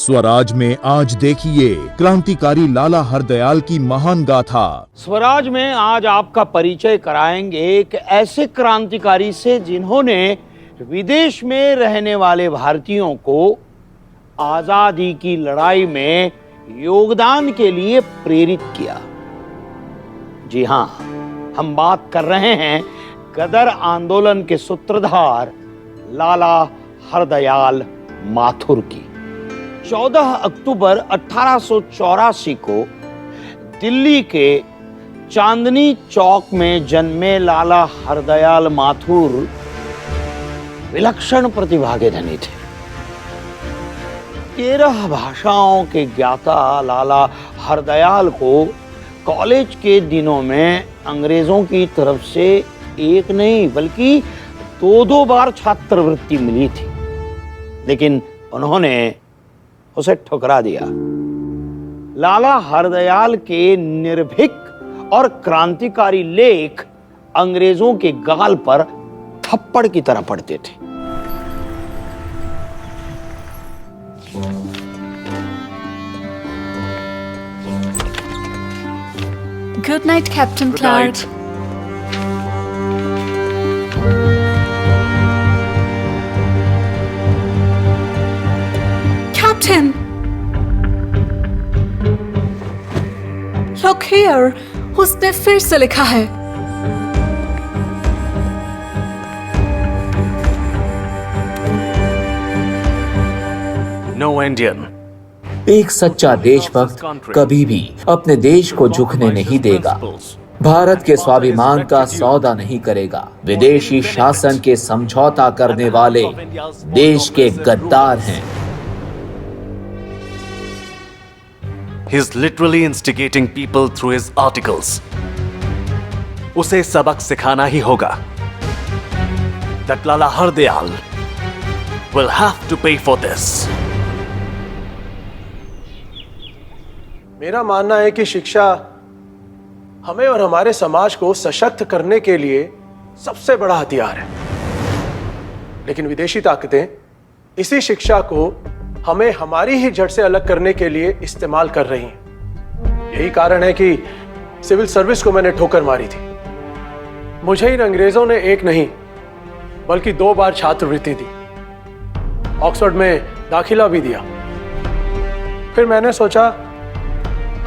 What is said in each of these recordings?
स्वराज में आज देखिए क्रांतिकारी लाला हरदयाल की महान गाथा। स्वराज में आज आपका परिचय कराएंगे एक ऐसे क्रांतिकारी से जिन्होंने विदेश में रहने वाले भारतीयों को आजादी की लड़ाई में योगदान के लिए प्रेरित किया। जी हां, हम बात कर रहे हैं गदर आंदोलन के सूत्रधार लाला हरदयाल माथुर की। 14 अक्टूबर 1884 को दिल्ली के चांदनी चौक में जन्मे लाला हरदयाल माथुर विलक्षण प्रतिभा के धनी थे। 13 भाषाओं के ज्ञाता लाला हरदयाल को कॉलेज के दिनों में अंग्रेजों की तरफ से एक नहीं बल्कि दो बार छात्रवृत्ति मिली थी, लेकिन उन्होंने उसे ठुकरा दिया। लाला हरदयाल के निर्भीक और क्रांतिकारी लेख अंग्रेजों के गाल पर थप्पड़ की तरह पड़ते थे। Good night, Captain Clark. Captain! Look here, उसने फिर से लिखा है। No Indian. एक सच्चा देशभक्त कभी भी अपने देश को झुकने नहीं देगा, भारत के स्वाभिमान का सौदा नहीं करेगा। विदेशी शासन के समझौता करने वाले देश के गद्दार हैं। He is literally instigating people through his articles. उसे सबक सिखाना ही होगा। That Lala Hardayal will have to pay for this. मेरा मानना है कि शिक्षा हमें और हमारे समाज को सशक्त करने के लिए सबसे बड़ा हथियार है, लेकिन विदेशी ताकतें इसी शिक्षा को हमें हमारी ही जड़ से अलग करने के लिए इस्तेमाल कर रही हैं। यही कारण है कि सिविल सर्विस को मैंने ठोकर मारी थी। मुझे इन अंग्रेजों ने एक नहीं बल्कि 2 बार छात्रवृत्ति दी, ऑक्सफोर्ड में दाखिला भी दिया। फिर मैंने सोचा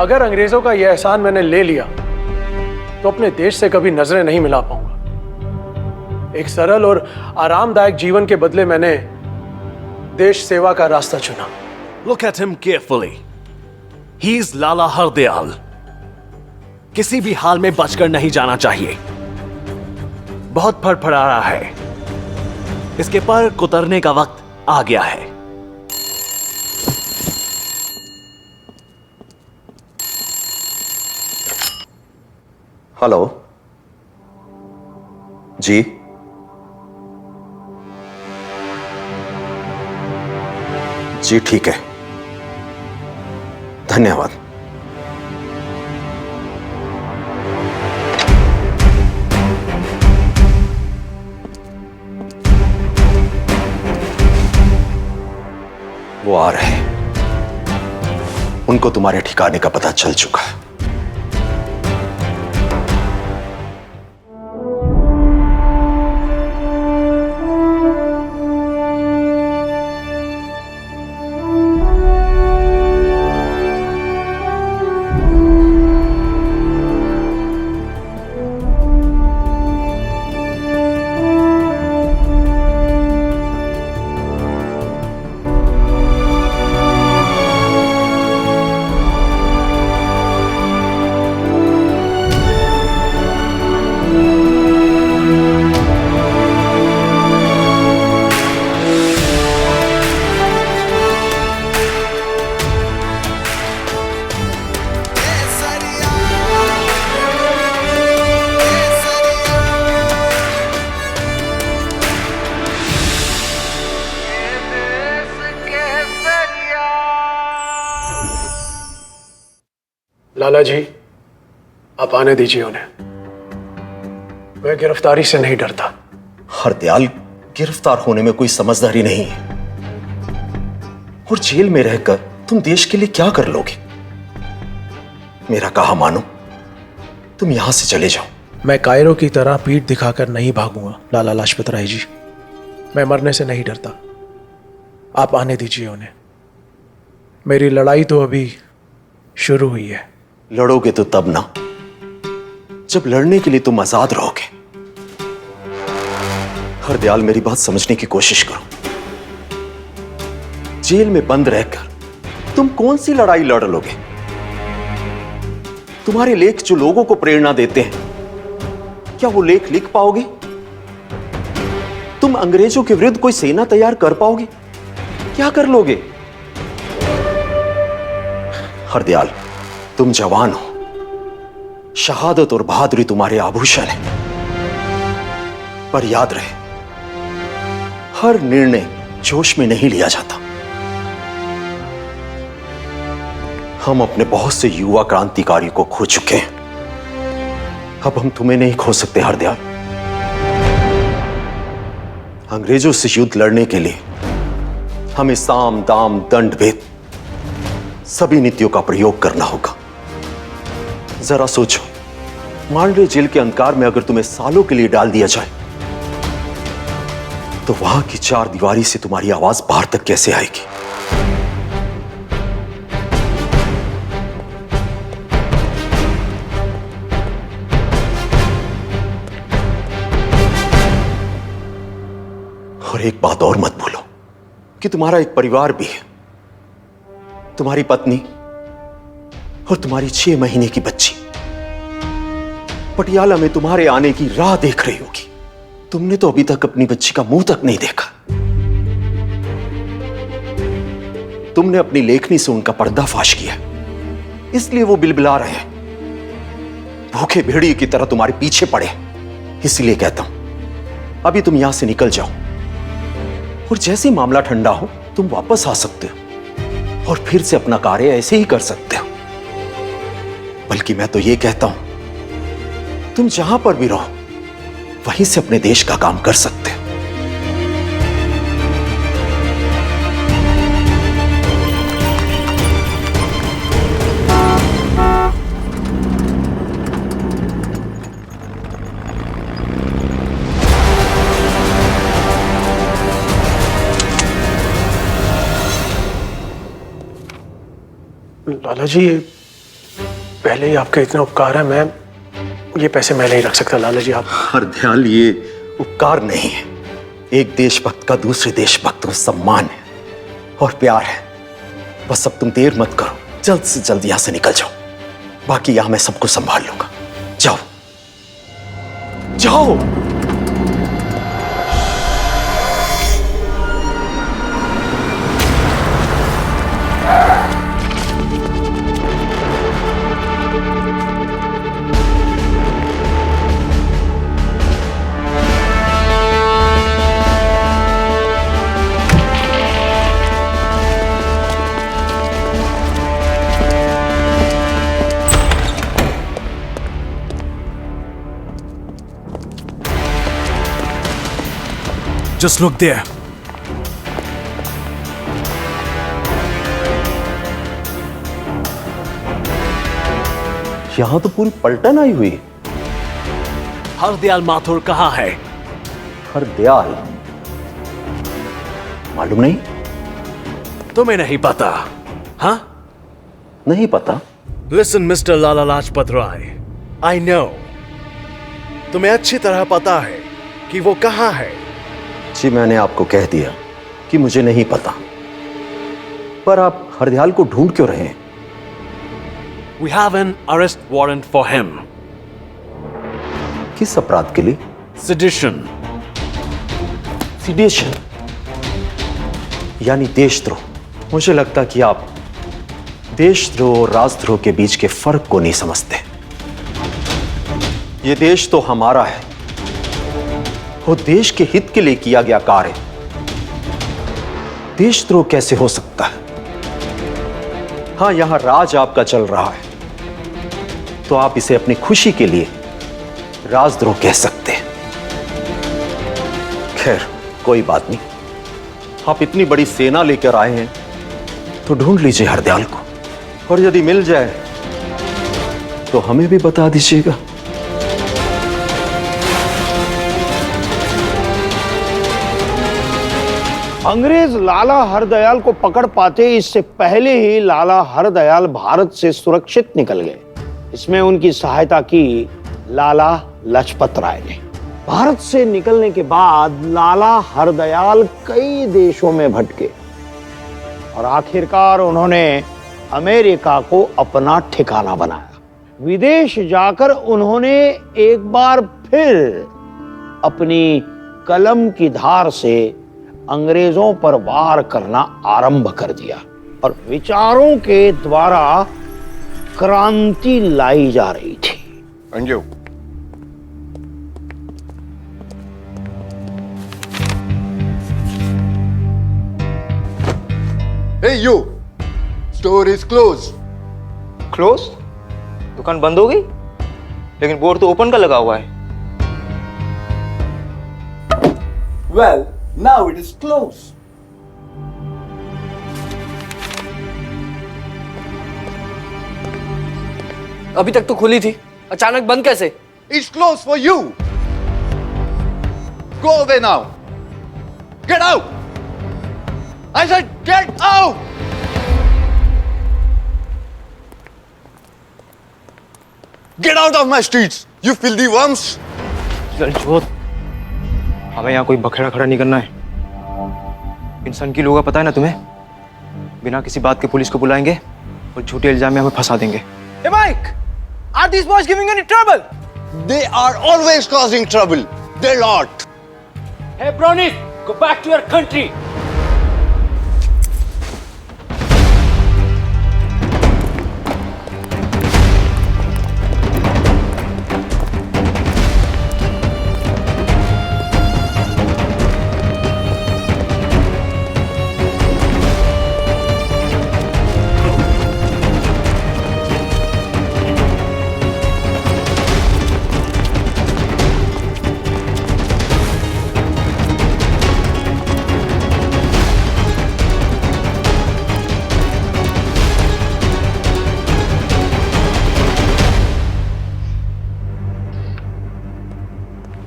अगर अंग्रेजों का यह एहसान मैंने ले लिया तो अपने देश से कभी नजरें नहीं मिला पाऊंगा। एक सरल और आरामदायक जीवन के बदले मैंने देश सेवा का रास्ता चुना। Look at him carefully. He is Lala Hardayal. किसी भी हाल में बचकर नहीं जाना चाहिए। बहुत फड़फड़ा रहा है, इसके पर कुतरने का वक्त आ गया है। हेलो जी, जी ठीक है, धन्यवाद। वो आ रहे हैं, उनको तुम्हारे ठिकाने का पता चल चुका है। लाला जी, आप आने दीजिए उन्हें। मैं गिरफ्तारी से नहीं डरता। हरदयाल गिरफ्तार होने में कोई समझदारी नहीं है। और जेल में रहकर तुम देश के लिए क्या कर लोगे? मेरा कहा मानो, तुम यहां से चले जाओ। मैं कायरो की तरह पीठ दिखाकर नहीं भागूंगा लाला लाजपत राय जी। मैं मरने से नहीं डरता। आप आने दीजिए उन्हें। मेरी लड़ाई तो अभी शुरू हुई है। लड़ोगे तो तब ना, जब लड़ने के लिए तुम आजाद रहोगे। हरदयाल, मेरी बात समझने की कोशिश करो। जेल में बंद रहकर तुम कौन सी लड़ाई लड़ लोगे? तुम्हारे लेख जो लोगों को प्रेरणा देते हैं, क्या वो लेख लिख पाओगे? तुम अंग्रेजों के विरुद्ध कोई सेना तैयार कर पाओगे? क्या कर लोगे? हरदयाल, तुम जवान हो। शहादत और बहादुरी तुम्हारे आभूषण है। पर याद रहे, हर निर्णय जोश में नहीं लिया जाता। हम अपने बहुत से युवा क्रांतिकारियों को खो चुके हैं। अब हम तुम्हें नहीं खो सकते हरदयाल। अंग्रेजों से युद्ध लड़ने के लिए हमें साम दाम दंड भेद सभी नीतियों का प्रयोग करना होगा। जरा सोचो, मांडले जेल के अंधकार में अगर तुम्हें सालों के लिए डाल दिया जाए, तो वहां की चार दीवारी से तुम्हारी आवाज बाहर तक कैसे आएगी? और एक बात और मत भूलो कि तुम्हारा एक परिवार भी है। तुम्हारी पत्नी और तुम्हारी 6 महीने की बच्ची पटियाला में तुम्हारे आने की राह देख रही होगी। तुमने तो अभी तक अपनी बच्ची का मुंह तक नहीं देखा। तुमने अपनी लेखनी से उनका पर्दाफाश किया, इसलिए वो बिलबिला रहे हैं, भूखे भेड़िए की तरह तुम्हारे पीछे पड़े। इसलिए कहता हूं, अभी तुम यहां से निकल जाओ, और जैसे मामला ठंडा हो तुम वापस आ सकते हो और फिर से अपना कार्य ऐसे ही कर सकते हो। बल्कि मैं तो ये कहता हूं, तुम जहां पर भी रहो वहीं से अपने देश का काम कर सकते हो। लाला जी, पहले ही आपके इतने उपकार है, मैं ये पैसे मैं नहीं रख सकता। लाला जी, आप हरदयाल, ये उपकार नहीं है। एक देशभक्त का दूसरे देशभक्त को सम्मान है और प्यार है। बस अब तुम देर मत करो, जल्द से जल्द यहां से निकल जाओ। बाकी यहां मैं सबको संभाल लूंगा। जाओ जाओ। Just look there. यहां तो पूरी पलटन आई हुई है। हरदयाल माथुर कहाँ है? हरदयाल? मालूम नहीं। तुम्हें नहीं पता? हाँ? नहीं पता। Listen, Mr. Lala Lajpat Rai, I know. तुम्हें अच्छी तरह पता है कि वो कहाँ है। जी, मैंने आपको कह दिया कि मुझे नहीं पता। पर आप हरदयाल को ढूंढ क्यों रहे हैं? We have an arrest warrant for him. किस अपराध के लिए? Sedition. सिडिशन यानी देशद्रोह। मुझे लगता कि आप देशद्रोह और राजद्रोह के बीच के फर्क को नहीं समझते। यह देश तो हमारा है, वो देश के हित के लिए किया गया कार्य देशद्रोह कैसे हो सकता है? हां, यहां राज आपका चल रहा है, तो आप इसे अपनी खुशी के लिए राजद्रोह कह सकते हैं। खैर, कोई बात नहीं। आप इतनी बड़ी सेना लेकर आए हैं तो ढूंढ लीजिए हरदयाल को, और यदि मिल जाए तो हमें भी बता दीजिएगा। अंग्रेज लाला हरदयाल को पकड़ पाते इससे पहले ही लाला हरदयाल भारत से सुरक्षित निकल गए। इसमें उनकी सहायता की लाला लाजपत राय ने। भारत से निकलने के बाद लाला हरदयाल कई देशों में भटके और आखिरकार उन्होंने अमेरिका को अपना ठिकाना बनाया। विदेश जाकर उन्होंने एक बार फिर अपनी कलम की धार से अंग्रेजों पर वार करना आरंभ कर दिया और विचारों के द्वारा क्रांति लाई जा रही थी। Thank you. Hey you, store is closed. Close? दुकान बंद हो गई? लेकिन बोर्ड तो ओपन का लगा हुआ है। Well, now it is closed. अभी तक तो खुली थी, अचानक बंद कैसे? It's closed for you. Go away now. Get out. I said get out. Get out of my streets, you filthy worms. चल छोड़, हमें यहाँ कोई बखेड़ा खड़ा नहीं करना है। इंसान की लोग पता है ना तुम्हें? बिना किसी बात के पुलिस को बुलाएंगे और झूठे इल्जाम में हमें फंसा देंगे। Hey Mike, are these boys giving any trouble? They are always causing trouble. They lot. Hey Brownie, go back to your country.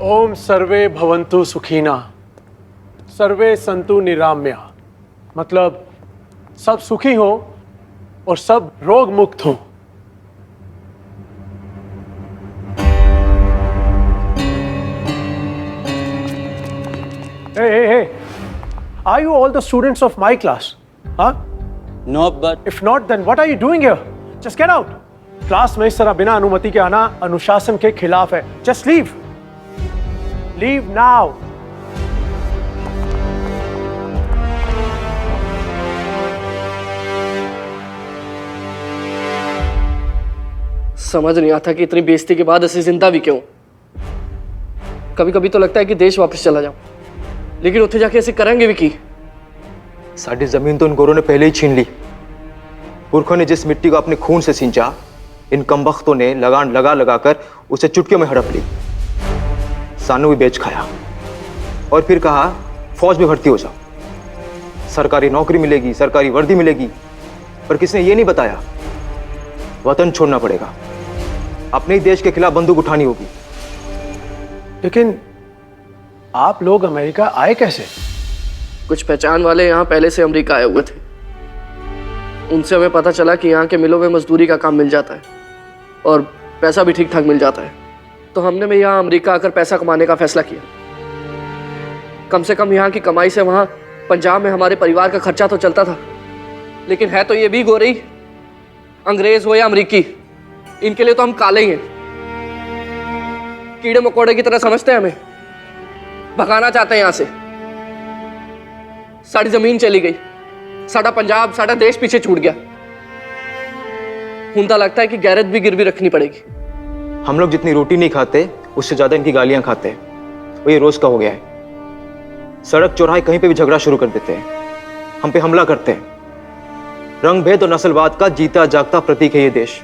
ओम सर्वे भवन्तु सुखीना, सर्वे संतु निराम्या। मतलब सब सुखी हो और सब रोग मुक्त हो। Hey, are you all the students of my class? Huh? No, but If not, then what are you doing here? Just get out. Class में इस तरह बिना अनुमति के आना अनुशासन के खिलाफ है। Just leave. Leave now. समझ नहीं आता कि इतनी बेइज्जती के बाद ऐसी जिंदा भी क्यों। कभी कभी तो लगता है कि देश वापस चला जाऊं, लेकिन उत्थे जाके ऐसे करेंगे भी की। सारी जमीन तो इन गोरों ने पहले ही छीन ली। पुरखों ने जिस मिट्टी को अपने खून से सींचा, इन कमबख्तों ने लगान लगा लगाकर उसे चुटकियों में हड़प ली। सानू भी बेच खाया और फिर कहा फौज में भर्ती हो जाओ, सरकारी नौकरी मिलेगी, सरकारी वर्दी मिलेगी। पर किसने ये नहीं बताया वतन छोड़ना पड़ेगा, अपने ही देश के खिलाफ बंदूक उठानी होगी। लेकिन आप लोग अमेरिका आए कैसे? कुछ पहचान वाले यहाँ पहले से अमेरिका आए हुए थे। उनसे हमें पता चला कि यहाँ के मिलों में मजदूरी का काम मिल जाता है और पैसा भी ठीक ठाक मिल जाता है। तो हमने भी यहाँ अमेरिका आकर पैसा कमाने का फैसला किया। कम से कम यहाँ की कमाई से वहाँ पंजाब में हमारे परिवार का खर्चा तो चलता था। लेकिन है तो ये भी गोरी, अंग्रेज हो या अमरीकी, इनके लिए तो हम काले ही हैं। कीड़े मकोड़े की तरह समझते हैं हमें, भगाना चाहते हैं यहाँ से। सारी जमीन चली गई, सारा पंजाब, सारा देश पीछे छूट गया। हुंदा लगता है कि गैरत भी गिरवी रखनी पड़ेगी। हम लोग जितनी रोटी नहीं खाते उससे ज्यादा इनकी गालियां खाते हैं। वो ये रोज का हो गया है। सड़क चौराहे कहीं पे भी झगड़ा शुरू कर देते हैं, हम पे हमला करते हैं। रंग भेद और नस्लवाद का जीता जागता प्रतीक है ये देश।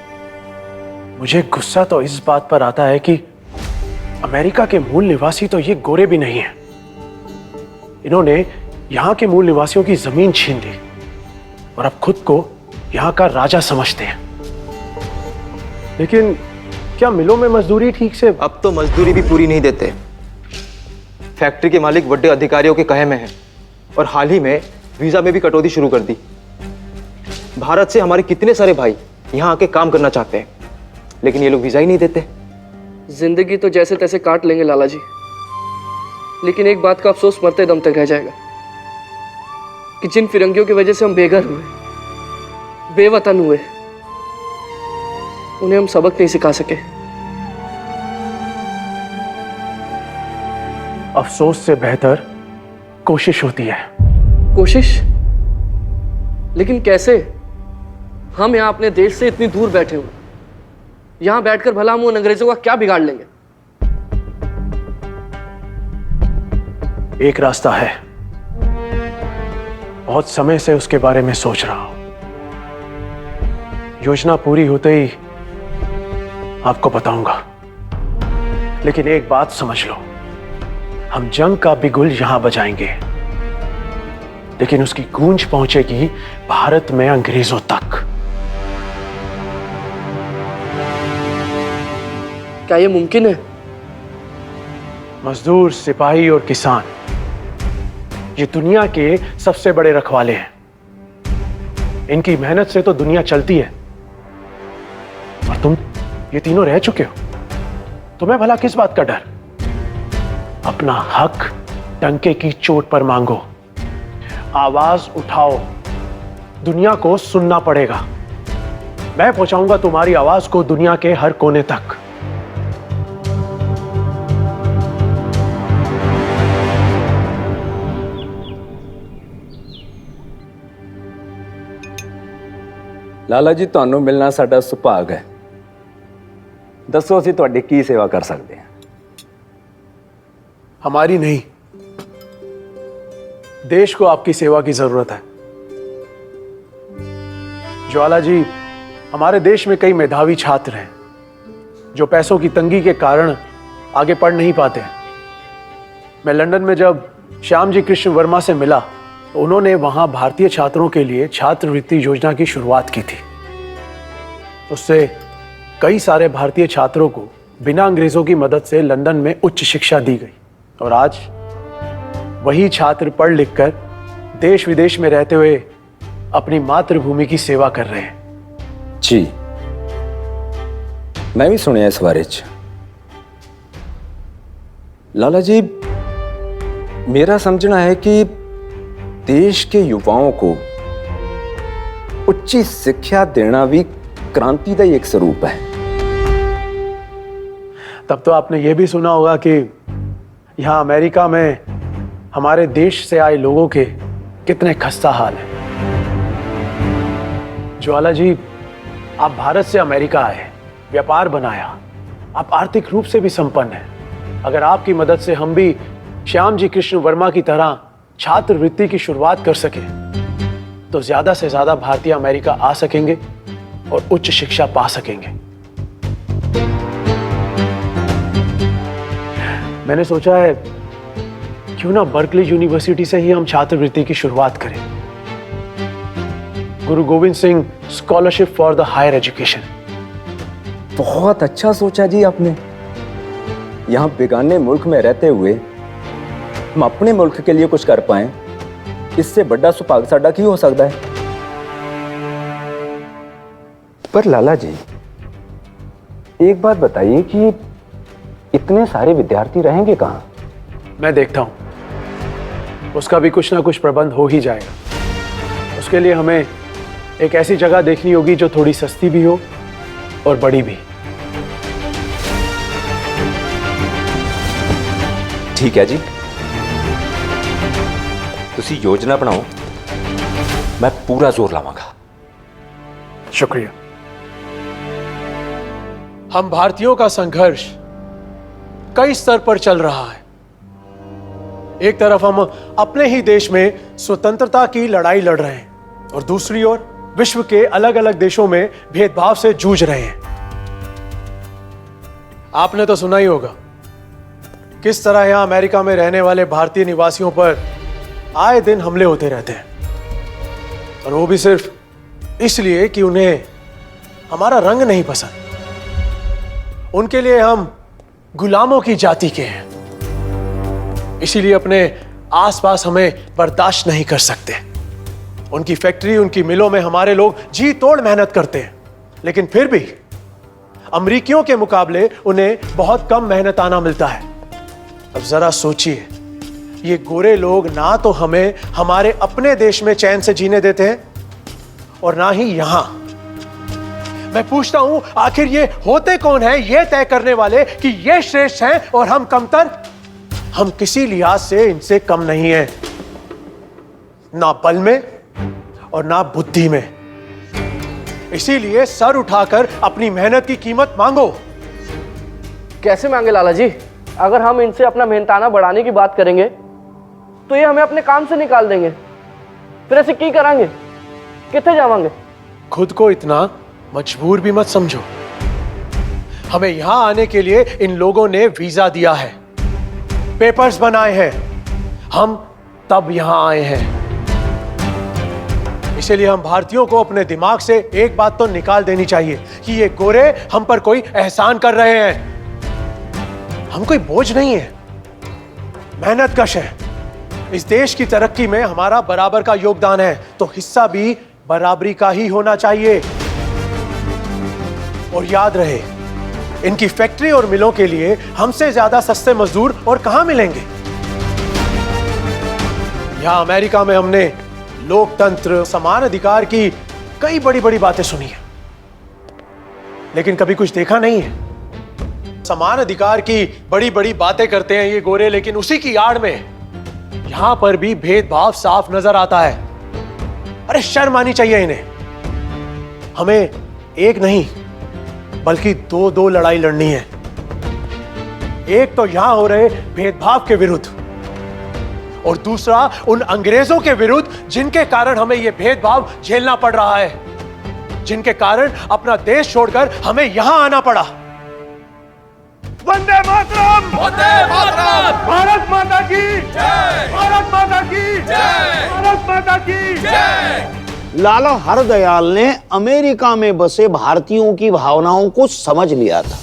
मुझे गुस्सा तो इस बात पर आता है कि अमेरिका के मूल निवासी तो ये गोरे भी नहीं हैं। इन्होंने यहाँ के मूल निवासियों की जमीन छीन ली, और अब खुद को यहां का राजा समझते हैं। लेकिन क्या मिलों में मजदूरी ठीक से? अब तो मजदूरी भी पूरी नहीं देते। फैक्ट्री के मालिक बड़े अधिकारियों के कहे में हैं और हाल ही में वीजा में भी कटौती शुरू कर दी। भारत से हमारे कितने सारे भाई यहाँ आके काम करना चाहते हैं, लेकिन ये लोग वीजा ही नहीं देते। जिंदगी तो जैसे तैसे काट लेंगे लाला जी, लेकिन एक बात का अफसोस मरते दम तक रह जाएगा कि जिन फिरंगियों की वजह से हम बेघर हुए, बेवतन हुए, उन्हें हम सबक नहीं सिखा सके। अफसोस से बेहतर कोशिश होती है। कोशिश? लेकिन कैसे? हम यहाँ अपने देश से इतनी दूर बैठे हुए, यहाँ बैठकर भला हम उन अंग्रेजों का क्या बिगाड़ लेंगे? एक रास्ता है, बहुत समय से उसके बारे में सोच रहा हूं। योजना पूरी होते ही आपको बताऊंगा। लेकिन एक बात समझ लो, हम जंग का बिगुल यहां बजाएंगे, लेकिन उसकी गूंज पहुंचेगी भारत में अंग्रेजों तक। क्या यह मुमकिन है? मजदूर, सिपाही और किसान, ये दुनिया के सबसे बड़े रखवाले हैं। इनकी मेहनत से तो दुनिया चलती है। और तुम ये तीनों रह चुके हो, तुम्हें भला किस बात का डर? अपना हक डंके की चोट पर मांगो, आवाज उठाओ, दुनिया को सुनना पड़ेगा। मैं पहुंचाऊंगा तुम्हारी आवाज को दुनिया के हर कोने तक। लाला जी, ਤੁਹਾਨੂੰ ਮਿਲਣਾ ਸਾਡਾ ਸੁਭਾਗ ਹੈ। ਦੱਸੋ ਅਸੀਂ ਤੁਹਾਡੀ ਕੀ ਸੇਵਾ ਕਰ ਸਕਦੇ ਹਾਂ? हमारी नहीं, देश को आपकी सेवा की जरूरत है। ज्वाला जी, हमारे देश में कई मेधावी छात्र हैं जो पैसों की तंगी के कारण आगे पढ़ नहीं पाते हैं। मैं लंदन में जब श्याम जी कृष्ण वर्मा से मिला तो उन्होंने वहां भारतीय छात्रों के लिए छात्रवृत्ति योजना की शुरुआत की थी। उससे कई सारे भारतीय छात्रों को बिना अंग्रेजों की मदद से लंदन में उच्च शिक्षा दी गई और आज वही छात्र पढ़ लिखकर देश विदेश में रहते हुए अपनी मातृभूमि की सेवा कर रहे हैं। जी, मैं भी सुनिया इस बारे च। लाला जी, मेरा समझना है कि देश के युवाओं को उच्च शिक्षा देना भी क्रांति का एक स्वरूप है। तब तो आपने यह भी सुना होगा कि यहां अमेरिका में हमारे देश से आए लोगों के कितने खस्ता हाल हैं। ज्वाला जी, आप भारत से अमेरिका आए, व्यापार बनाया, आप आर्थिक रूप से भी संपन्न हैं। अगर आपकी मदद से हम भी श्याम जी कृष्ण वर्मा की तरह छात्रवृत्ति की शुरुआत कर सके तो ज्यादा से ज्यादा भारतीय अमेरिका आ सकेंगे और उच्च शिक्षा पा सकेंगे। मैंने सोचा है क्यों ना बर्कली यूनिवर्सिटी से ही हम छात्रवृत्ति की शुरुआत करें। Guru Gobind Singh scholarship for the higher education. बहुत अच्छा सोचा जी आपने। यहां बेगाने मुल्क में रहते हुए हम अपने मुल्क के लिए कुछ कर पाए, इससे बड़ा सुभाग साडा की हो सकता है। पर लाला जी, एक बात बताइए कि इतने सारे विद्यार्थी रहेंगे कहां? मैं देखता हूं, उसका भी कुछ ना कुछ प्रबंध हो ही जाएगा। उसके लिए हमें एक ऐसी जगह देखनी होगी जो थोड़ी सस्ती भी हो और बड़ी भी। ठीक है जी, तुसी योजना बनाओ, मैं पूरा जोर लावांगा। शुक्रिया। हम भारतीयों का संघर्ष कई स्तर पर चल रहा है। एक तरफ हम अपने ही देश में स्वतंत्रता की लड़ाई लड़ रहे हैं और दूसरी ओर विश्व के अलग अलग देशों में भेदभाव से जूझ रहे हैं। आपने तो सुना ही होगा किस तरह यहां अमेरिका में रहने वाले भारतीय निवासियों पर आए दिन हमले होते रहते हैं। और वो भी सिर्फ इसलिए कि उन्हें हमारा रंग नहीं पसंद। उनके लिए हम गुलामों की जाति के हैं, इसीलिए अपने आसपास हमें बर्दाश्त नहीं कर सकते। उनकी फैक्ट्री, उनकी मिलों में हमारे लोग जी तोड़ मेहनत करते हैं, लेकिन फिर भी अमरीकियों के मुकाबले उन्हें बहुत कम मेहनताना मिलता है। अब जरा सोचिए, ये गोरे लोग ना तो हमें हमारे अपने देश में चैन से जीने देते हैं और ना ही यहां। मैं पूछता हूं, आखिर ये होते कौन हैं ये तय करने वाले कि ये श्रेष्ठ हैं और हम कमतर? हम किसी लिहाज से इनसे कम नहीं हैं, ना बल में और ना बुद्धि में। इसीलिए सर उठाकर अपनी मेहनत की कीमत मांगो। कैसे मांगे लाला जी? अगर हम इनसे अपना मेहनताना बढ़ाने की बात करेंगे तो ये हमें अपने काम से निकाल देंगे। फिर ऐसे की करांगे? कितने जावांगे? खुद को इतना मजबूर भी मत समझो। हमें यहां आने के लिए इन लोगों ने वीजा दिया है, पेपर्स बनाए हैं, हम तब यहां आए हैं। इसलिए हम भारतीयों को अपने दिमाग से एक बात तो निकाल देनी चाहिए कि ये गोरे हम पर कोई एहसान कर रहे हैं। हम कोई बोझ नहीं है, मेहनतकश है। इस देश की तरक्की में हमारा बराबर का योगदान है, तो हिस्सा भी बराबरी का ही होना चाहिए। और याद रहे, इनकी फैक्ट्री और मिलों के लिए हमसे ज्यादा सस्ते मजदूर और कहां मिलेंगे। यहां अमेरिका में हमने लोकतंत्र, समान अधिकार की कई बड़ी बड़ी बातें सुनी है, लेकिन कभी कुछ देखा नहीं है। समान अधिकार की बड़ी बड़ी बातें करते हैं ये गोरे, लेकिन उसी की आड़ में यहां पर भी भेदभाव साफ नजर आता है। अरे शर्म आनी चाहिए इन्हें। हमें एक नहीं बल्कि दो लड़ाई लड़नी है। एक तो यहां हो रहे भेदभाव के विरुद्ध, और दूसरा उन अंग्रेजों के विरुद्ध जिनके कारण हमें यह भेदभाव झेलना पड़ रहा है, जिनके कारण अपना देश छोड़कर हमें यहां आना पड़ा। वंदे मातरम! वंदे मातरम! भारत माता की जय! भारत माता की जय! भारत माता की जय! लाला हरदयाल ने अमेरिका में बसे भारतीयों की भावनाओं को समझ लिया था।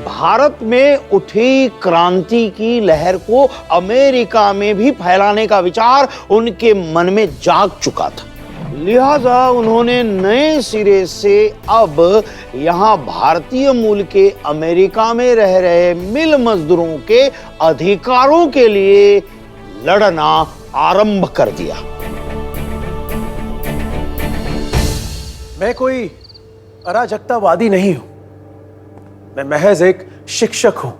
भारत में उठी क्रांति की लहर को अमेरिका में भी फैलाने का विचार उनके मन में जाग चुका था। लिहाजा उन्होंने नए सिरे से अब यहां भारतीय मूल के अमेरिका में रह रहे मिल मजदूरों के अधिकारों के लिए लड़ना आरंभ कर दिया। मैं कोई अराजकतावादी नहीं हूं, मैं महज एक शिक्षक हूं।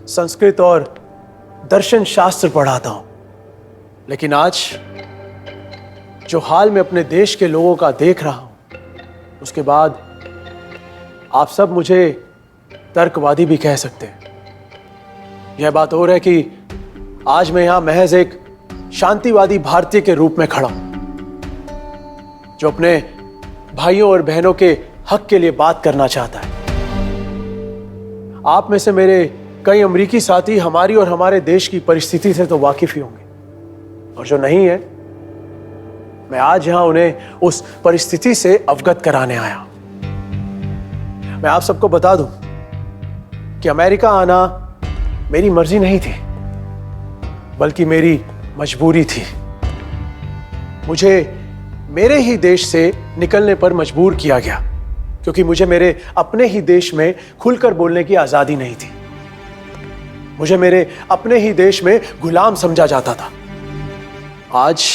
संस्कृत और दर्शन शास्त्र पढ़ाता हूं, लेकिन आज जो हाल मैं अपने देश के लोगों का देख रहा हूं, उसके बाद आप सब मुझे तर्कवादी भी कह सकते हैं। यह बात और है कि आज मैं यहां महज एक शांतिवादी भारतीय के रूप में खड़ा हूं, जो अपने भाइयों और बहनों के हक के लिए बात करना चाहता है। आप में से मेरे कई अमेरिकी साथी हमारी और हमारे देश की परिस्थिति से तो वाकिफ ही होंगे, और जो नहीं है, मैं आज यहां उन्हें उस परिस्थिति से अवगत कराने आया। मैं आप सबको बता दूं कि अमेरिका आना मेरी मर्जी नहीं थी, बल्कि मेरी मजबूरी थी। मुझे मेरे ही देश से निकलने पर मजबूर किया गया, क्योंकि मुझे मेरे अपने ही देश में खुलकर बोलने की आजादी नहीं थी। मुझे मेरे अपने ही देश में गुलाम समझा जाता था। आज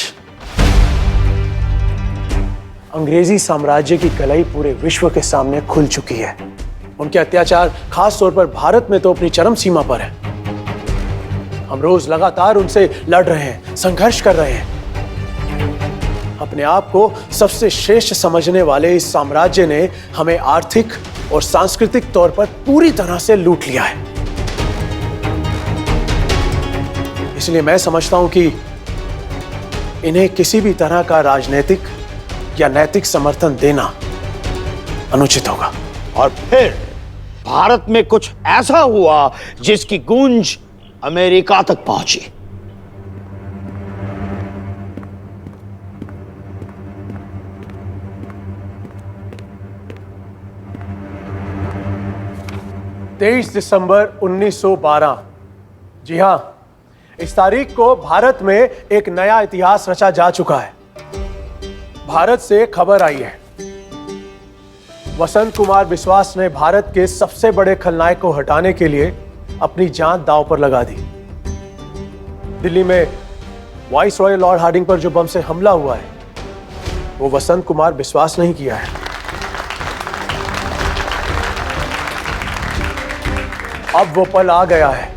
अंग्रेजी साम्राज्य की कलाई पूरे विश्व के सामने खुल चुकी है। उनके अत्याचार खास तौर पर भारत में तो अपनी चरम सीमा पर है। हम रोज लगातार उनसे लड़ रहे हैं, संघर्ष कर रहे हैं। अपने आप को सबसे श्रेष्ठ समझने वाले इस साम्राज्य ने हमें आर्थिक और सांस्कृतिक तौर पर पूरी तरह से लूट लिया है। इसलिए मैं समझता हूं कि इन्हें किसी भी तरह का राजनीतिक या नैतिक समर्थन देना अनुचित होगा। और फिर भारत में कुछ ऐसा हुआ जिसकी गूंज अमेरिका तक पहुंची। 23 दिसंबर 1912। जी हां, इस तारीख को भारत में एक नया इतिहास रचा जा चुका है। भारत से खबर आई है, वसंत कुमार विश्वास ने भारत के सबसे बड़े खलनायक को हटाने के लिए अपनी जान दांव पर लगा दी। दिल्ली में वाइस रॉय लॉर्ड हार्डिंग पर जो बम से हमला हुआ है, वो वसंत कुमार विश्वास नहीं किया है। अब वो पल आ गया है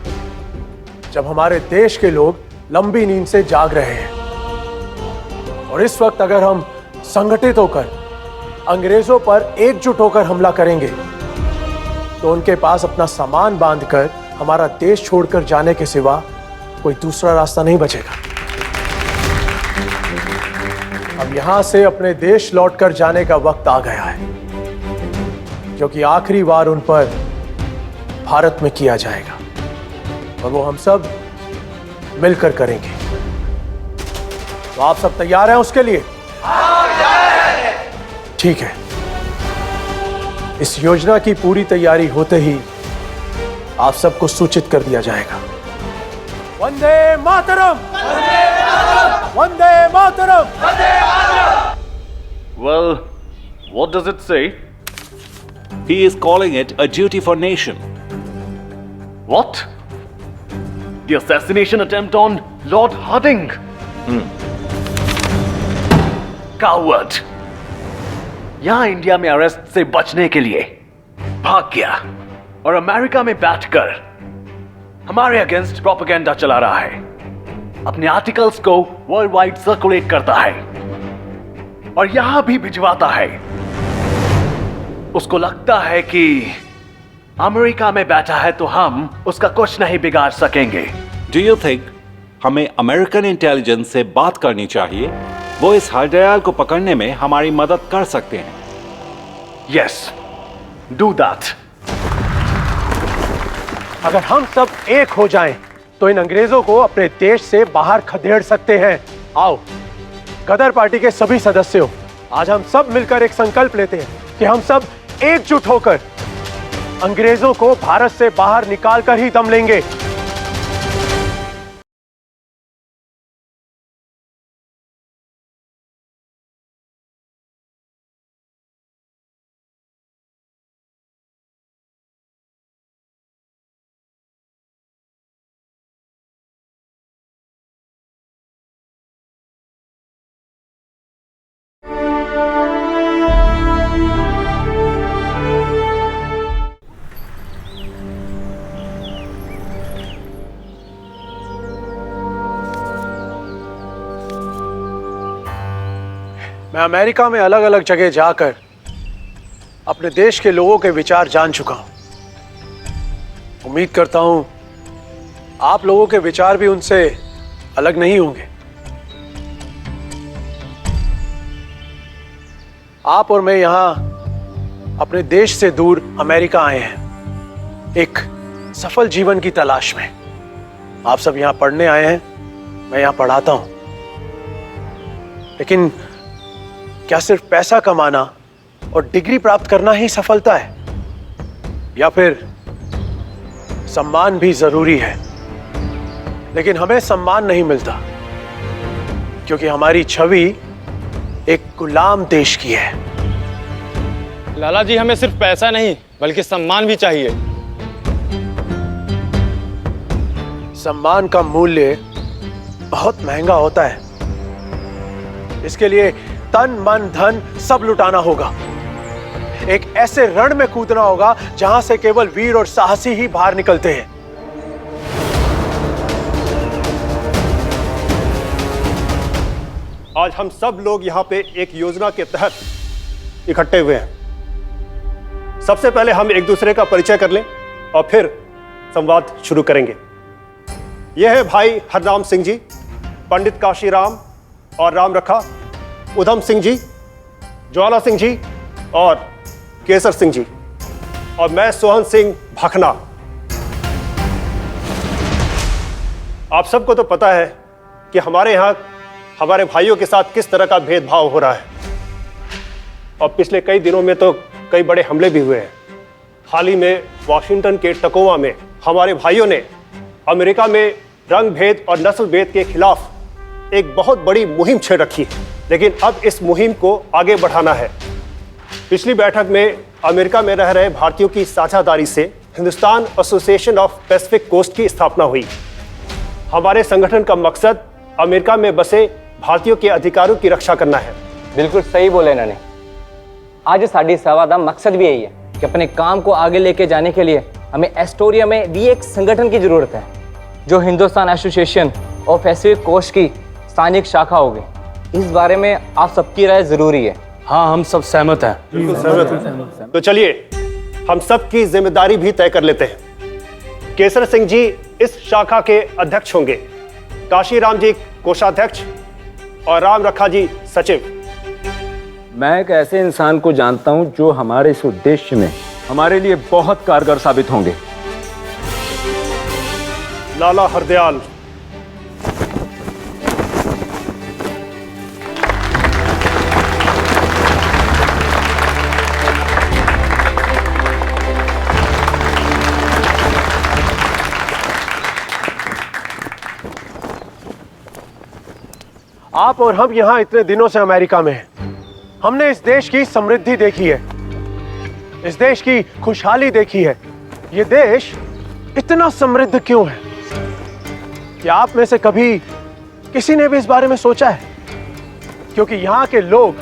जब हमारे देश के लोग लंबी नींद से जाग रहे हैं। और इस वक्त अगर हम संगठित होकर अंग्रेजों पर एकजुट होकर हमला करेंगे तो उनके पास अपना सामान बांधकर हमारा देश छोड़कर जाने के सिवा कोई दूसरा रास्ता नहीं बचेगा। अब यहां से अपने देश लौटकर जाने का वक्त आ गया है, क्योंकि आखिरी वार उन पर भारत में किया जाएगा और वो हम सब मिलकर करेंगे। तो आप सब तैयार हैं उसके लिए? ठीक है, इस योजना की पूरी तैयारी होते ही आप सबको सूचित कर दिया जाएगा। Vande Mataram! Vande Mataram! Well, what does it say? He is calling it a duty for nation. What? The assassination attempt on Lord Harding? Coward! यहां इंडिया में अरेस्ट से बचने के लिए भाग गया और अमेरिका में बैठकर हमारे अगेंस्ट प्रोपेगेंडा चला रहा है। अपने आर्टिकल्स को वर्ल्ड वाइड सर्कुलेट करता है और यहां भी भिजवाता है। उसको लगता है कि अमेरिका में बैठा है तो हम उसका कुछ नहीं बिगाड़ सकेंगे। Do you think हमें अमेरिकन इंटेलिजेंस से बात करनी चाहिए? वो इस हरदयाल को पकड़ने में हमारी मदद कर सकते हैं। Yes, do that. अगर हम सब एक हो जाएं, तो इन अंग्रेजों को अपने देश से बाहर खदेड़ सकते हैं। आओ, गदर पार्टी के सभी सदस्यों, आज हम सब मिलकर एक संकल्प लेते हैं कि हम सब एकजुट होकर अंग्रेजों को भारत से बाहर निकालकर ही दम लेंगे। मैं अमेरिका में अलग अलग जगह जाकर अपने देश के लोगों के विचार जान चुका हूं। उम्मीद करता हूं आप लोगों के विचार भी उनसे अलग नहीं होंगे। आप और मैं यहां अपने देश से दूर अमेरिका आए हैं, एक सफल जीवन की तलाश में। आप सब यहां पढ़ने आए हैं, मैं यहां पढ़ाता हूं। लेकिन क्या सिर्फ पैसा कमाना और डिग्री प्राप्त करना ही सफलता है, या फिर सम्मान भी जरूरी है? लेकिन हमें सम्मान नहीं मिलता क्योंकि हमारी छवि एक गुलाम देश की है। लाला जी, हमें सिर्फ पैसा नहीं बल्कि सम्मान भी चाहिए। सम्मान का मूल्य बहुत महंगा होता है। इसके लिए तन मन धन सब लुटाना होगा। एक ऐसे रण में कूदना होगा जहां से केवल वीर और साहसी ही बाहर निकलते हैं। आज हम सब लोग यहाँ पे एक योजना के तहत इकट्ठे हुए हैं। सबसे पहले हम एक दूसरे का परिचय कर लें और फिर संवाद शुरू करेंगे। यह है भाई हरराम सिंह जी, पंडित काशीराम और राम रखा, उधम सिंह जी, ज्वाला सिंह जी और केसर सिंह जी, और मैं सोहन सिंह भाखना। आप सबको तो पता है कि हमारे यहाँ हमारे भाइयों के साथ किस तरह का भेदभाव हो रहा है, और पिछले कई दिनों में तो कई बड़े हमले भी हुए हैं। हाल ही में वॉशिंगटन के टकोमा में हमारे भाइयों ने अमेरिका में रंग भेद और नस्ल भेद के खिलाफ एक बहुत बड़ी मुहिम छेड़ रखी है, लेकिन अब इस मुहिम को आगे बढ़ाना है। पिछली बैठक में अमेरिका में रह रहे भारतीयों की साझेदारी से Hindustan Association of Pacific Coast की स्थापना हुई। हमारे संगठन का मकसद अमेरिका में बसे भारतीयों के अधिकारों की रक्षा करना है। बिल्कुल सही बोले इन्होंने। आज साड़ी सेवा का मकसद भी यही है कि अपने काम को आगे लेके जाने के लिए हमें एस्टोरिया में भी एक संगठन की जरूरत है, जो Hindustan Association of Pacific Coast की स्थानिक शाखा होगी। इस बारे में आप सबकी राय जरूरी है। हाँ, हम सब सहमत हैं। बिल्कुल सहमत हैं। तो चलिए हम सब की जिम्मेदारी भी तय कर लेते हैं। केसर सिंह जी इस शाखा के अध्यक्ष होंगे, काशीराम जी कोषाध्यक्ष और राम रखा जी सचिव। मैं एक ऐसे इंसान को जानता हूं जो हमारे इस उद्देश्य में हमारे लिए बहुत कारगर साबित होंगे। लाला हरदयाल। आप और हम यहां इतने दिनों से अमेरिका में हैं। हमने इस देश की समृद्धि देखी है, इस देश की खुशहाली देखी है। ये देश इतना समृद्ध क्यों है? क्या आप में से कभी किसी ने भी इस बारे में सोचा है? क्योंकि यहां के लोग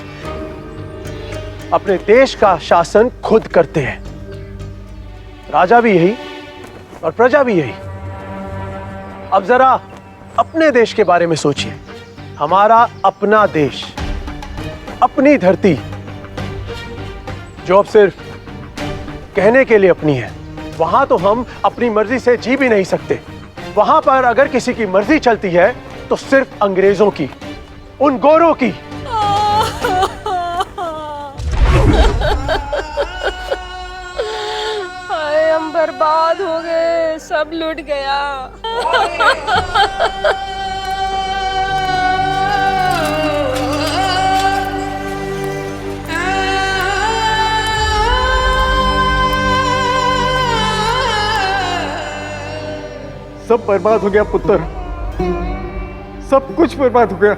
अपने देश का शासन खुद करते हैं, राजा भी यही और प्रजा भी यही। अब जरा अपने देश के बारे में सोचिए। हमारा अपना देश, अपनी धरती, जो अब सिर्फ कहने के लिए अपनी है। वहां तो हम अपनी मर्जी से जी भी नहीं सकते। वहां पर अगर किसी की मर्जी चलती है तो सिर्फ अंग्रेजों की, उन गोरों की। हाय, हम बर्बाद हो गए, सब लुट गया। सब बर्बाद हो गया पुत्र, सब कुछ बर्बाद हो गया।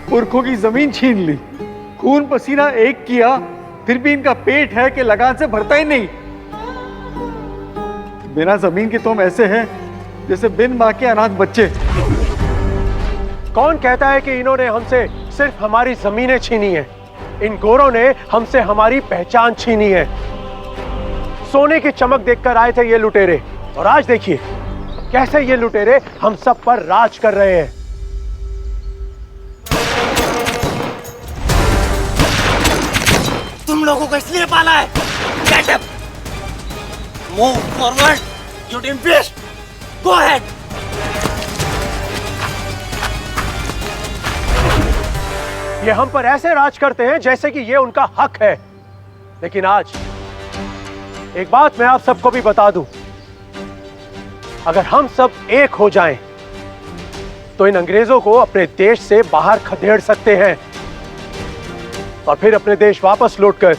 पुरखों की जमीन छीन ली, खून पसीना एक किया, फिर भी इनका पेट है कि लगान से भरता ही नहीं। बिना जमीन के तो हम ऐसे हैं जैसे बिन मां के अनाथ बच्चे। कौन कहता है कि इन्होंने हमसे सिर्फ हमारी जमीनें छीनी है? इन गोरों ने हमसे हमारी पहचान छीनी है। सोने की चमक देखकर आए थे ये लुटेरे, और आज देखिए कैसे ये लुटेरे हम सब पर राज कर रहे हैं। तुम लोगों को इसलिए पाला है। Get up. Move forward. You did best. Go ahead. ये हम पर ऐसे राज करते हैं जैसे कि ये उनका हक है। लेकिन आज एक बात मैं आप सबको भी बता दूं, अगर हम सब एक हो जाएं, तो इन अंग्रेजों को अपने देश से बाहर खदेड़ सकते हैं और फिर अपने देश वापस लौटकर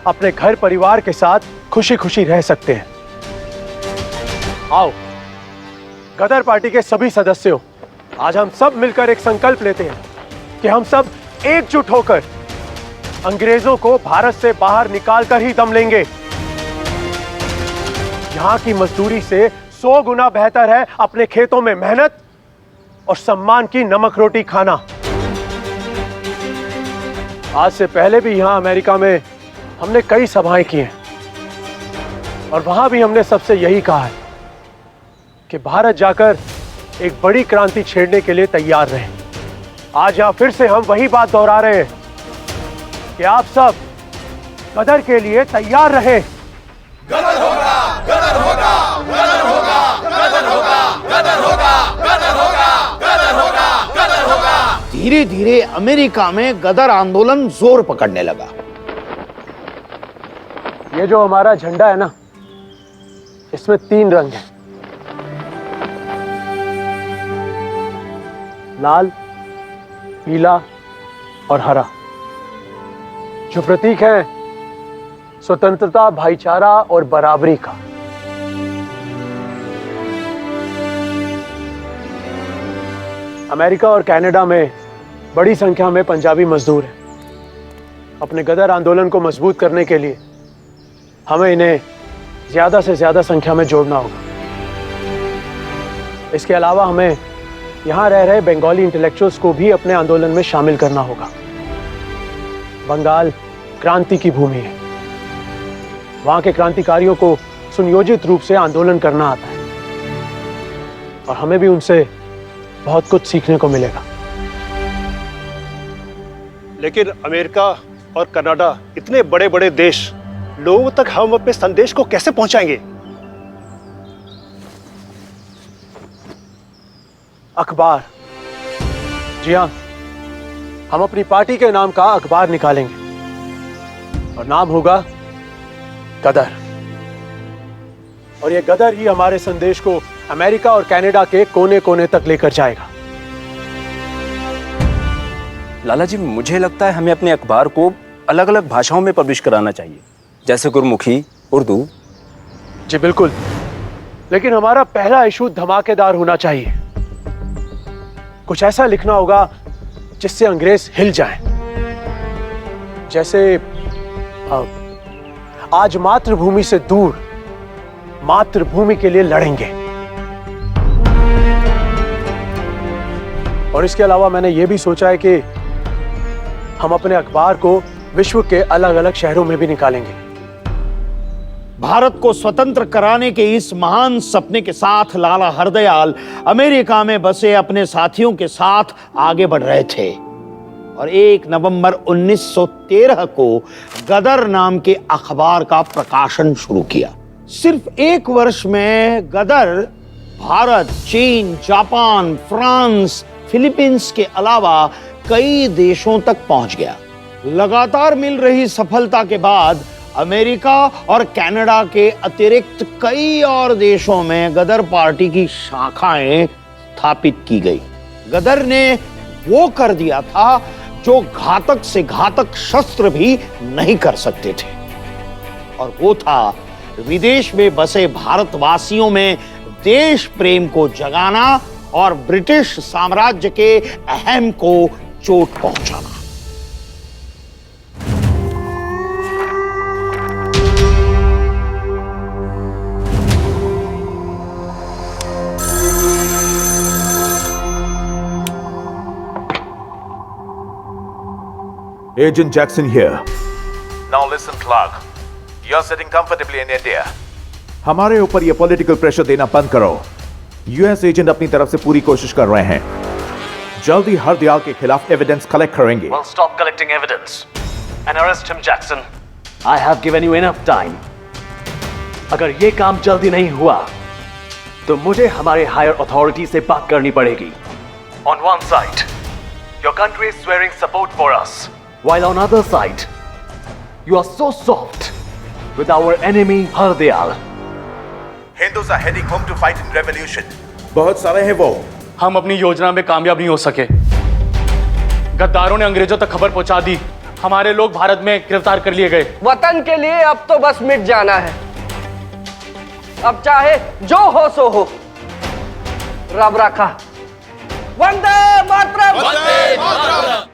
अपने घर परिवार के साथ खुशी खुशी रह सकते हैं। आओ गदर पार्टी के सभी सदस्यों, आज हम सब मिलकर एक संकल्प लेते हैं कि हम सब एकजुट होकर अंग्रेजों को भारत से बाहर निकालकर ही दम लेंगे। यहां की मजदूरी से 100 गुना बेहतर है अपने खेतों में मेहनत और सम्मान की नमक रोटी खाना। आज से पहले भी यहां अमेरिका में हमने कई सभाएं की हैं और वहां भी हमने सबसे यही कहा है कि भारत जाकर एक बड़ी क्रांति छेड़ने के लिए तैयार रहें। आज यहां फिर से हम वही बात दोहरा रहे हैं कि आप सब गदर के लिए तैयार रहें। गदर होगा, गदर होगा, गदर होगा, गदर होगा, गदर होगा, गदर होगा, गदर होगा, गदर होगा। धीरे धीरे अमेरिका में गदर आंदोलन जोर पकड़ने लगा। ये जो हमारा झंडा है ना, इसमें 3 रंग हैं, लाल, पीला और हरा, जो प्रतीक है स्वतंत्रता, भाईचारा और बराबरी का। अमेरिका और कनाडा में बड़ी संख्या में पंजाबी मजदूर हैं। अपने गदर आंदोलन को मजबूत करने के लिए हमें इन्हें ज्यादा से ज्यादा संख्या में जोड़ना होगा। इसके अलावा हमें यहां रह रहे बंगाली इंटेलेक्चुअल्स को भी अपने आंदोलन में शामिल करना होगा। बंगाल क्रांति की भूमि है। वहां के क्रांतिकारियों को सुनियोजित रूप से आंदोलन करना आता है और हमें भी उनसे बहुत कुछ सीखने को मिलेगा। लेकिन अमेरिका और कनाडा इतने बड़े बड़े देश, लोगों तक हम अपने संदेश को कैसे पहुंचाएंगे? अखबार। जी हाँ, हम अपनी पार्टी के नाम का अखबार निकालेंगे और नाम होगा गदर। और ये गदर ही हमारे संदेश को अमेरिका और कनाडा के कोने कोने तक लेकर जाएगा। लाला जी, मुझे लगता है हमें अपने अखबार को अलग अलग भाषाओं में पब्लिश कराना चाहिए, जैसे गुरमुखी, उर्दू। जी बिल्कुल, लेकिन हमारा पहला इशू धमाकेदार होना चाहिए। कुछ ऐसा लिखना होगा जिससे अंग्रेज हिल जाएं। जैसे आज मातृभूमि से दूर मातृभूमि के लिए लड़ेंगे। और इसके अलावा मैंने यह भी सोचा है कि हम अपने अखबार को विश्व के अलग अलग शहरों में भी निकालेंगे। भारत को स्वतंत्र कराने के इस महान सपने के साथ लाला हरदयाल अमेरिका में बसे अपने साथियों के साथ आगे बढ़ रहे थे और 1 नवंबर 1913 को गदर नाम के अखबार का प्रकाशन शुरू किया। सिर्फ 1 वर्ष में गदर भारत, चीन, जापान, फ्रांस, फिलीपींस के अलावा कई देशों तक पहुंच गया। लगातार मिल रही सफलता के बाद अमेरिका और कनाडा के अतिरिक्त कई और देशों में गदर पार्टी की शाखाएं स्थापित की गई। गदर ने वो कर दिया था जो घातक से घातक शस्त्र भी नहीं कर सकते थे, और वो था विदेश में बसे भारतवासियों में देश प्रेम को जगाना और ब्रिटिश साम्राज्य के अहम को चोट पहुंचाना। Agent Jackson here. Now listen, Clark. You're sitting comfortably in India. हमारे ऊपर ये पॉलिटिकल प्रेशर देना बंद करो। यूएस एजेंट अपनी तरफ से पूरी कोशिश कर रहे हैं। जल्दी हरदयाल के खिलाफ एविडेंस कलेक्ट करेंगे। Well, stop collecting evidence and arrest him, Jackson. I have given you enough time. अगर ये काम जल्दी नहीं हुआ, तो मुझे हमारे हायर अथॉरिटी से बात करनी पड़ेगी। On one side, your country is swearing support for us, while on other side, you are so soft with our enemy Hardayal. Hindus are heading home to fight in revolution. बहुत सारे हैं वो। हम अपनी योजना में कामयाब नहीं हो सके। गद्दारों ने अंग्रेजों तक खबर पहुंचा दी। हमारे लोग भारत में गिरफ्तार कर लिए गए। वतन के लिए अब तो बस मिट जाना है। अब चाहे जो हो सो हो, रब रखा। Vande Mataram. Vande Mataram.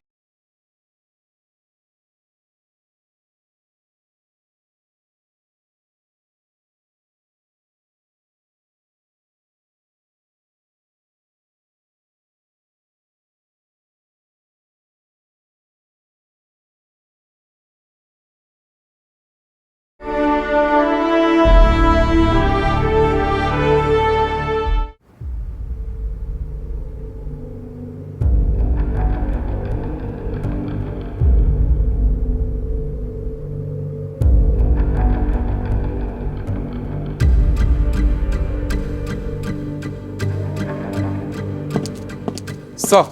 Sir.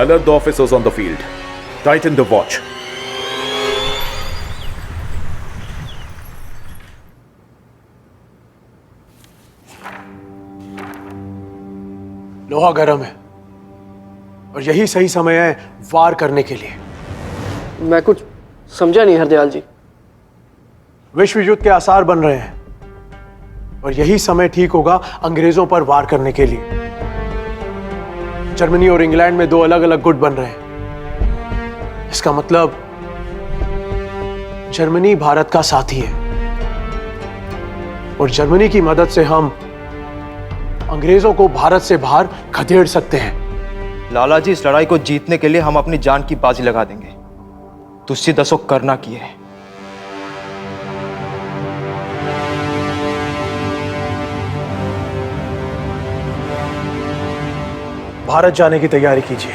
Alert the officers on the field. Tighten the watch. लोहा गर्म है और यही सही समय है वार करने के लिए। मैं कुछ समझा नहीं हरदयाल जी। विश्व युद्ध के आसार बन रहे हैं और यही समय ठीक होगा अंग्रेजों पर वार करने के लिए। जर्मनी और इंग्लैंड में दो अलग अलग गुट बन रहे हैं। इसका मतलब जर्मनी भारत का साथी है और जर्मनी की मदद से हम अंग्रेजों को भारत से बाहर खदेड़ सकते हैं। लाला जी, इस लड़ाई को जीतने के लिए हम अपनी जान की बाजी लगा देंगे। तुझसे दसो करना की है। भारत जाने की तैयारी कीजिए।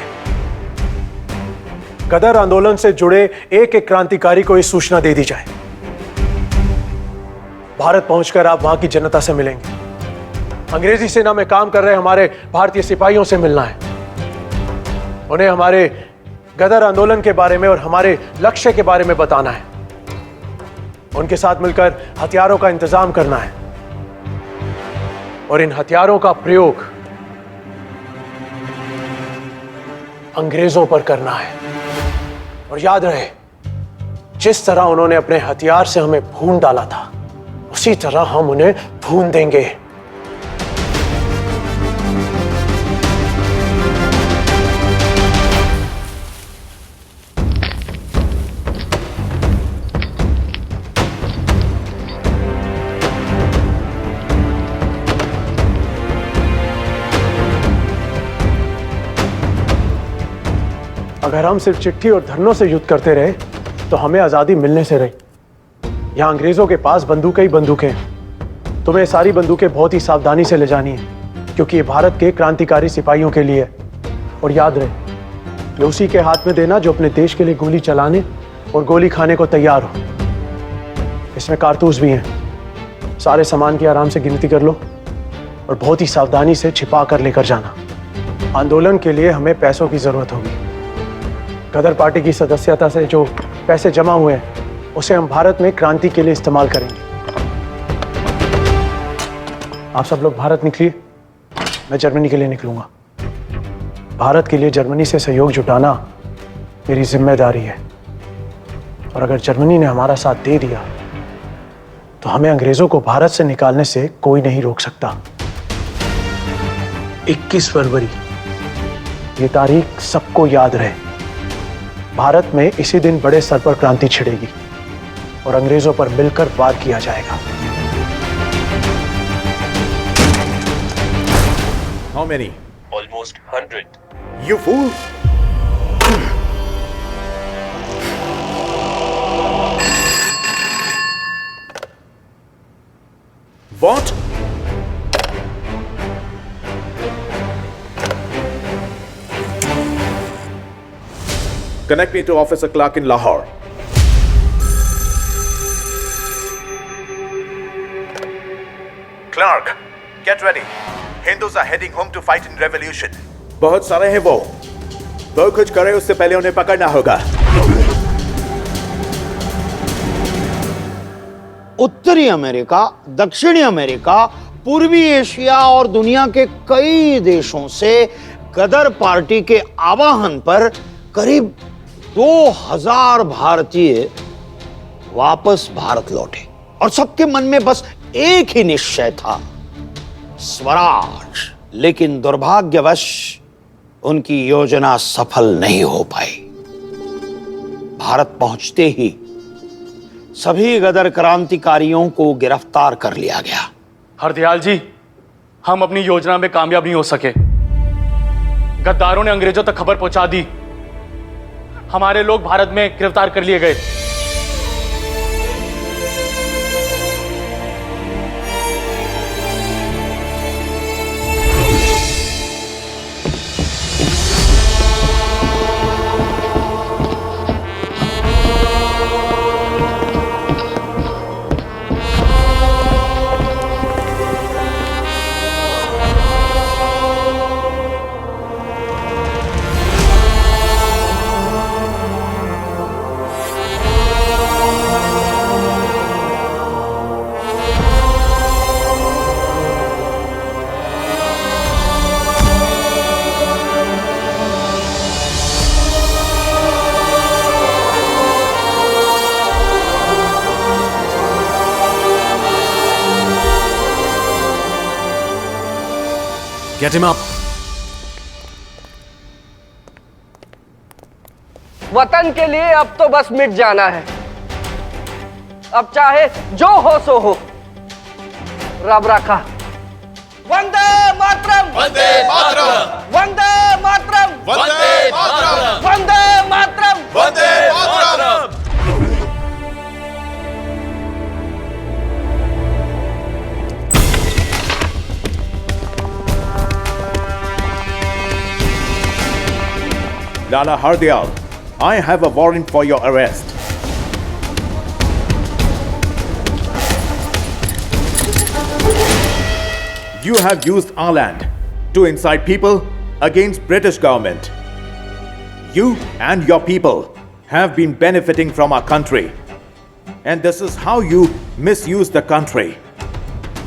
गदर आंदोलन से जुड़े एक एक क्रांतिकारी को इस सूचना दे दी जाए। भारत पहुंचकर आप वहां की जनता से मिलेंगे। अंग्रेजी सेना में काम कर रहे हमारे भारतीय सिपाहियों से मिलना है। उन्हें हमारे गदर आंदोलन के बारे में और हमारे लक्ष्य के बारे में बताना है। उनके साथ मिलकर हथियारों का इंतजाम करना है और इन हथियारों का प्रयोग अंग्रेजों पर करना है। और याद रहे, जिस तरह उन्होंने अपने हथियार से हमें भून डाला था, उसी तरह हम उन्हें भून देंगे। अगर हम सिर्फ चिट्ठी और धरनों से युद्ध करते रहे तो हमें आजादी मिलने से रही। यहां अंग्रेजों के पास बंदूकें ही बंदूकें हैं। तुम्हें सारी बंदूकें बहुत ही सावधानी से ले जानी है, क्योंकि ये भारत के क्रांतिकारी सिपाहियों के लिए है। और याद रहे, ये उसी के हाथ में देना जो अपने देश के लिए गोली चलाने और गोली खाने को तैयार हो। इसमें कारतूस भी हैं। सारे सामान की आराम से गिनती कर लो और बहुत ही सावधानी से छिपा कर लेकर जाना। आंदोलन के लिए हमें पैसों की जरूरत होगी। गदर पार्टी की सदस्यता से जो पैसे जमा हुए हैं उसे हम भारत में क्रांति के लिए इस्तेमाल करेंगे। आप सब लोग भारत निकलिए, मैं जर्मनी के लिए निकलूंगा। भारत के लिए जर्मनी से सहयोग जुटाना मेरी जिम्मेदारी है और अगर जर्मनी ने हमारा साथ दे दिया तो हमें अंग्रेजों को भारत से निकालने से कोई नहीं रोक सकता। 21 फरवरी, ये तारीख सबको याद रहे। भारत में इसी दिन बड़े स्तर पर क्रांति छिड़ेगी और अंग्रेजों पर मिलकर वार किया जाएगा। How many? Almost 100. You fool! What? Connect me to Officer Clark in Lahore. Clark, get ready. Hindus are heading home to fight in revolution. बहुत सारे हैं वो कुछ करे उससे पहले उन्हें पकड़ना होगा। उत्तरी अमेरिका, दक्षिणी अमेरिका, पूर्वी एशिया और दुनिया के कई देशों से गदर पार्टी के आह्वान पर करीब 2000 भारतीय वापस भारत लौटे और सबके मन में बस एक ही निश्चय था, स्वराज। लेकिन दुर्भाग्यवश उनकी योजना सफल नहीं हो पाई। भारत पहुंचते ही सभी गदर क्रांतिकारियों को गिरफ्तार कर लिया गया। हरदयाल जी, हम अपनी योजना में कामयाब नहीं हो सके। गद्दारों ने अंग्रेजों तक खबर पहुंचा दी। हमारे लोग भारत में गिरफ्तार कर लिए गए। Get him up. वतन के लिए अब तो बस मिट जाना है। अब चाहे जो हो सो हो, रब रखा। Vande Mataram, Vande Mataram, Vande Mataram, Vande Mataram, Vande Mataram, Vande Mataram. Lala Hardayal, I have a warrant for your arrest. You have used our land to incite people against British government. You and your people have been benefiting from our country. And this is how you misuse the country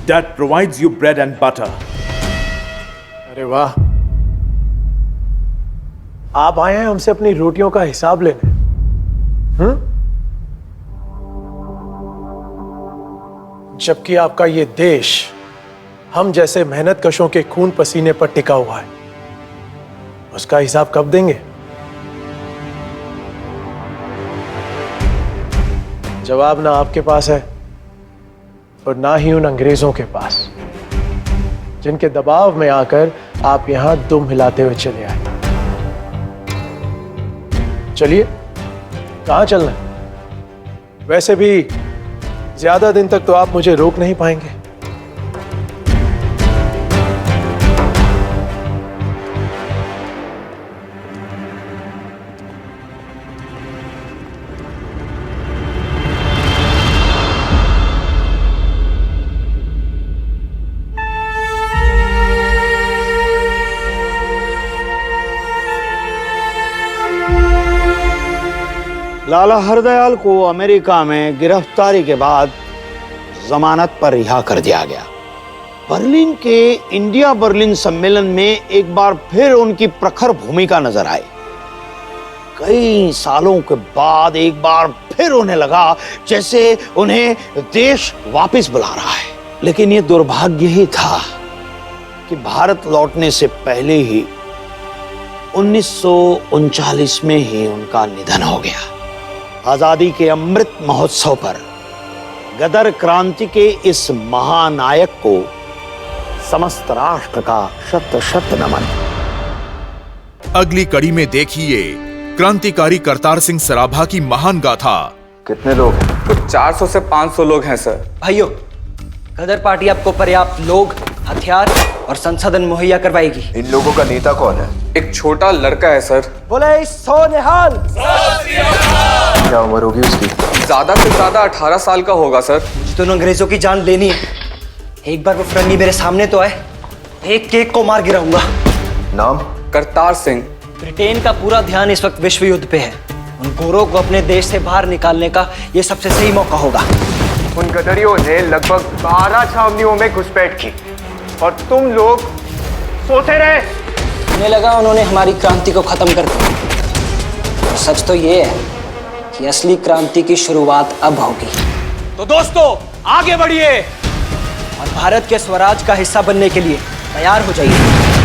that provides you bread and butter. अरे वाह, आप आए हैं हमसे अपनी रोटियों का हिसाब लेने। जबकि आपका ये देश हम जैसे मेहनत कशों के खून पसीने पर टिका हुआ है, उसका हिसाब कब देंगे? जवाब ना आपके पास है और ना ही उन अंग्रेजों के पास, जिनके दबाव में आकर आप यहां दुम हिलाते हुए चले आए। चलिए, कहां चलना है? वैसे भी ज्यादा दिन तक तो आप मुझे रोक नहीं पाएंगे। लाला हरदयाल को अमेरिका में गिरफ्तारी के बाद जमानत पर रिहा कर दिया गया। बर्लिन के इंडिया बर्लिन सम्मेलन में एक बार फिर उनकी प्रखर भूमिका नजर आई। कई सालों के बाद एक बार फिर उन्हें लगा जैसे उन्हें देश वापस बुला रहा है। लेकिन ये दुर्भाग्य ही था कि भारत लौटने से पहले ही 1939 में ही उनका निधन हो गया। आजादी के अमृत महोत्सव पर गदर क्रांति के इस महानायक को समस्त राष्ट्र का शत शत नमन। अगली कड़ी में देखिए क्रांतिकारी करतार सिंह सराभा की महान गाथा। कितने लोग हैं? कुछ 400 से 500 लोग हैं सर। भाइयों, गदर पार्टी आपको पर्याप्त लोग, हथियार और संसाधन मुहैया करवाएगी। इन लोगों का नेता कौन है? एक छोटा लड़का है सर। बोले सोनिहाल। क्या उम्र होगी उसकी? ज्यादा से ज्यादा 18 साल का होगा सर। मुझे दोनों अंग्रेजों की जान लेनी है। एक बार वो फिरंगी मेरे सामने तो आए, एक एक को मार गिराऊंगा। नाम? करतार सिंह। ब्रिटेन का पूरा ध्यान इस वक्त विश्व युद्ध पे है। उन गोरों को अपने देश से बाहर निकालने का ये सबसे सही मौका होगा। उन गदरियों ने लगभग 12 छावनियों में घुसपैठ की और तुम लोग सोते रहे। हमें लगा उन्होंने हमारी क्रांति को खत्म कर दिया। और सच तो ये है कि असली क्रांति की शुरुआत अब होगी। तो दोस्तों, आगे बढ़िए और भारत के स्वराज का हिस्सा बनने के लिए तैयार हो जाइए।